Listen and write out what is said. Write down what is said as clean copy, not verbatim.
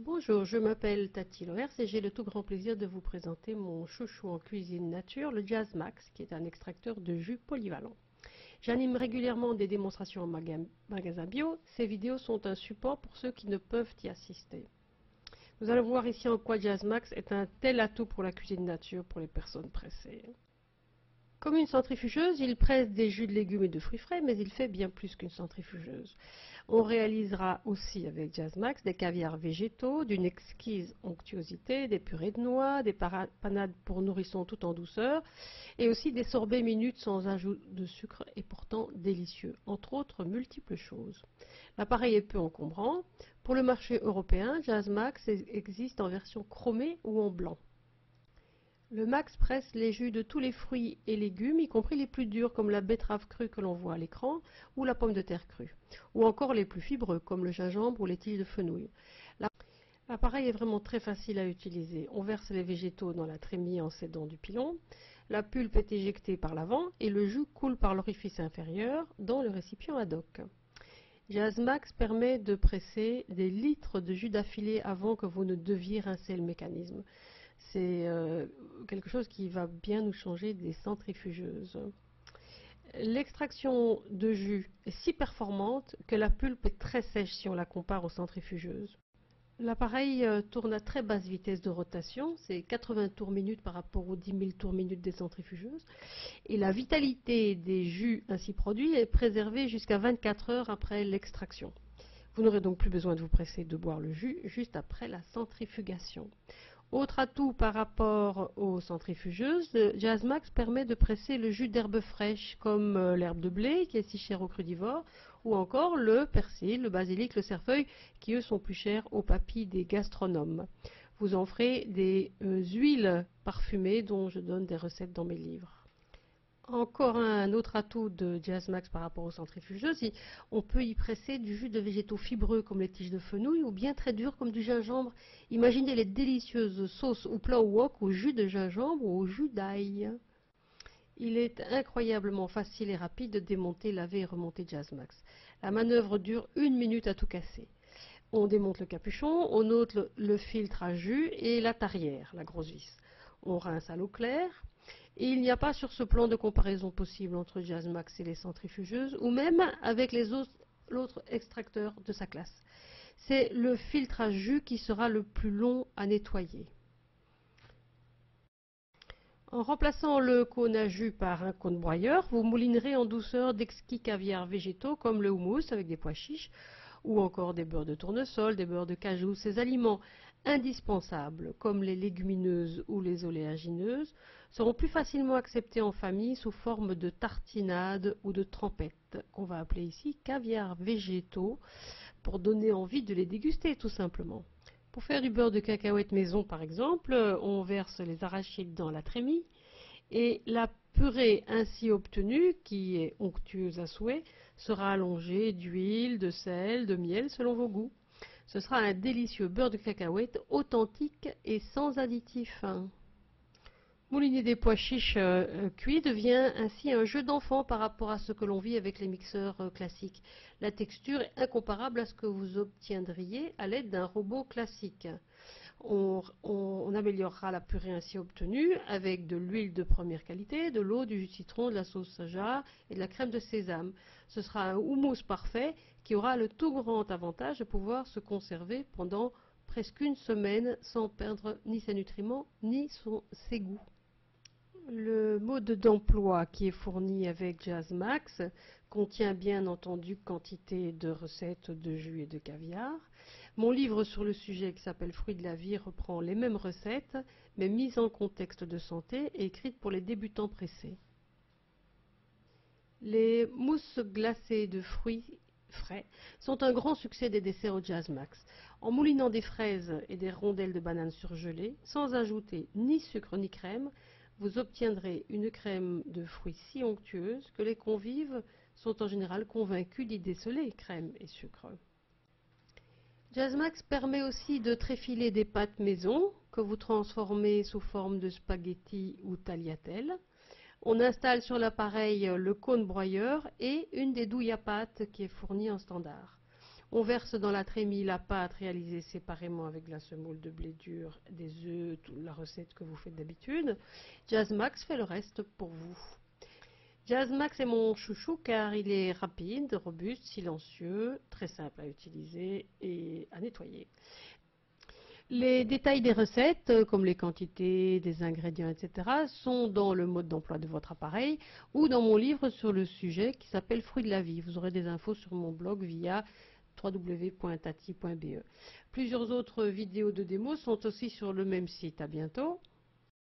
Bonjour, je m'appelle Tati Loers et j'ai le tout grand plaisir de vous présenter mon chouchou en cuisine nature, le Jazz Max, qui est un extracteur de jus polyvalent. J'anime régulièrement des démonstrations en magasin bio. Ces vidéos sont un support pour ceux qui ne peuvent y assister. Nous allons voir ici en quoi Jazz Max est un tel atout pour la cuisine nature pour les personnes pressées. Comme une centrifugeuse, il presse des jus de légumes et de fruits frais, mais il fait bien plus qu'une centrifugeuse. On réalisera aussi avec Jazz Max des caviars végétaux d'une exquise onctuosité, des purées de noix, des panades pour nourrissons tout en douceur, et aussi des sorbets minutes sans ajout de sucre et pourtant délicieux, entre autres multiples choses. L'appareil est peu encombrant. Pour le marché européen, Jazz Max existe en version chromée ou en blanc. Le Max presse les jus de tous les fruits et légumes, y compris les plus durs comme la betterave crue que l'on voit à l'écran, ou la pomme de terre crue, ou encore les plus fibreux comme le gingembre ou les tiges de fenouil. L'appareil est vraiment très facile à utiliser. On verse les végétaux dans la trémie en s'aidant du pilon, la pulpe est éjectée par l'avant et le jus coule par l'orifice inférieur dans le récipient ad hoc. Jazz Max permet de presser des litres de jus d'affilée avant que vous ne deviez rincer le mécanisme. C'est quelque chose qui va bien nous changer des centrifugeuses. L'extraction de jus est si performante que la pulpe est très sèche si on la compare aux centrifugeuses. L'appareil tourne à très basse vitesse de rotation, c'est 80 tours minute par rapport aux 10 000 tours minute des centrifugeuses. Et la vitalité des jus ainsi produits est préservée jusqu'à 24 heures après l'extraction. Vous n'aurez donc plus besoin de vous presser de boire le jus juste après la centrifugation. Autre atout par rapport aux centrifugeuses, Jazz Max permet de presser le jus d'herbes fraîches comme l'herbe de blé qui est si chère aux crudivores, ou encore le persil, le basilic, le cerfeuil qui eux sont plus chers aux papilles des gastronomes. Vous en ferez des huiles parfumées dont je donne des recettes dans mes livres. Encore un autre atout de Jazz Max par rapport aux centrifugeuses, on peut y presser du jus de végétaux fibreux comme les tiges de fenouil ou bien très durs comme du gingembre. Imaginez les délicieuses sauces ou plats au wok au jus de gingembre ou au jus d'ail. Il est incroyablement facile et rapide de démonter, laver et remonter Jazz Max. La manœuvre dure 1 minute à tout casser. On démonte le capuchon, on ôte le filtre à jus et la tarière, la grosse vis. On rince à l'eau claire. Et il n'y a pas sur ce plan de comparaison possible entre Jazz Max et les centrifugeuses, ou même avec les autres extracteurs de sa classe. C'est le filtre à jus qui sera le plus long à nettoyer. En remplaçant le cône à jus par un cône broyeur, vous moulinerez en douceur d'exquis caviars végétaux comme le houmous avec des pois chiches, ou encore des beurres de tournesol, des beurres de cajou. Ces aliments indispensables, comme les légumineuses ou les oléagineuses, seront plus facilement acceptés en famille sous forme de tartinades ou de trempettes, qu'on va appeler ici caviar végétaux, pour donner envie de les déguster tout simplement. Pour faire du beurre de cacahuète maison par exemple, on verse les arachides dans la trémie et la purée ainsi obtenue, qui est onctueuse à souhait, sera allongée d'huile, de sel, de miel selon vos goûts. Ce sera un délicieux beurre de cacahuète authentique et sans additifs. Mouliner des pois chiches cuits devient ainsi un jeu d'enfant par rapport à ce que l'on vit avec les mixeurs classiques. La texture est incomparable à ce que vous obtiendriez à l'aide d'un robot classique. On améliorera la purée ainsi obtenue avec de l'huile de première qualité, de l'eau, du jus de citron, de la sauce soja et de la crème de sésame. Ce sera un houmous parfait qui aura le tout grand avantage de pouvoir se conserver pendant presque 1 semaine sans perdre ni ses nutriments ni ses goûts. Le mode d'emploi qui est fourni avec Jazz Max contient bien entendu quantité de recettes de jus et de caviar. Mon livre sur le sujet qui s'appelle Fruits de la vie reprend les mêmes recettes, mais mises en contexte de santé et écrites pour les débutants pressés. Les mousses glacées de fruits frais sont un grand succès des desserts au Jazz Max. En moulinant des fraises et des rondelles de banane surgelées, sans ajouter ni sucre ni crème, vous obtiendrez une crème de fruits si onctueuse que les convives sont en général convaincus d'y déceler crème et sucre. Jazz Max permet aussi de tréfiler des pâtes maison que vous transformez sous forme de spaghettis ou tagliatelles. On installe sur l'appareil le cône broyeur et une des douilles à pâte qui est fournie en standard. On verse dans la trémie la pâte réalisée séparément avec de la semoule de blé dur, des œufs, la recette que vous faites d'habitude. Jazz Max fait le reste pour vous. Jazz Max est mon chouchou car il est rapide, robuste, silencieux, très simple à utiliser et à nettoyer. Les détails des recettes, comme les quantités, des ingrédients, etc., sont dans le mode d'emploi de votre appareil ou dans mon livre sur le sujet qui s'appelle Fruits de la vie. Vous aurez des infos sur mon blog via www.tati.be. Plusieurs autres vidéos de démo sont aussi sur le même site. À bientôt.